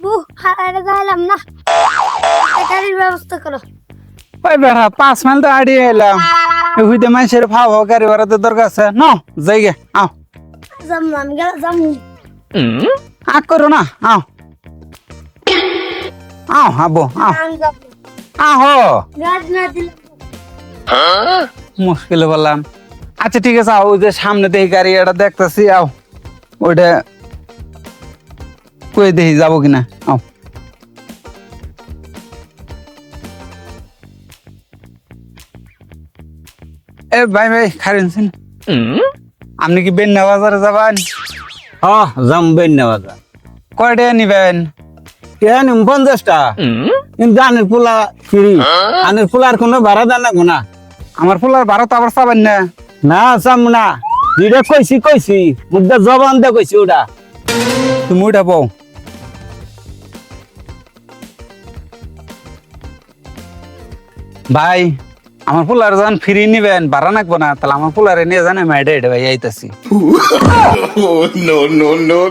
বু হারারে যাইলাম না, গাড়ির ব্যবস্থা করো। ওই বেড়া 5 মাইল তো আড়িয়ে এলাম, হুইতে মানুষের ভাব গাড়ি ভাড়াতে দরকার আছে ন, যাই গে আও। যাম না, আমি গেলে যাম। আগ করো না, আও আও আবো আও আমি যাব আহো। গাড়ি না দিলে মুশকিলে বললাম। আচ্ছা ঠিক আছে, ওই যে সামনে দেখি গাড়ি এটা দেখতেছি, আও ওইটা কই দেখি যাবো কিনা, আও। এ ভাই ভাই খারেন আপনি কি বেন্না বাজারে যাবেন? যাম বেন্না বাজার। কয় টাকা নিবেন? কেন 50টা? কিন্তু আনের পোলা ফ্রি, আনের পোলার কোনো ভাড়া দেন না গোনা। আমার ফুলার ভাড়া তো আবার চাবেন না। না চাম না, যেটা কইছি মুখটা জবান দে কইছি ওটা। তুমি উঠা বউ। ভাই আমার ফুলার যখন ফ্রি নিবেন ভাড়া নাকবো না, তাহলে আমার ফুলারে নিয়ে জানে মাইডে ভাই আইতাছি। Oh, no, no, no.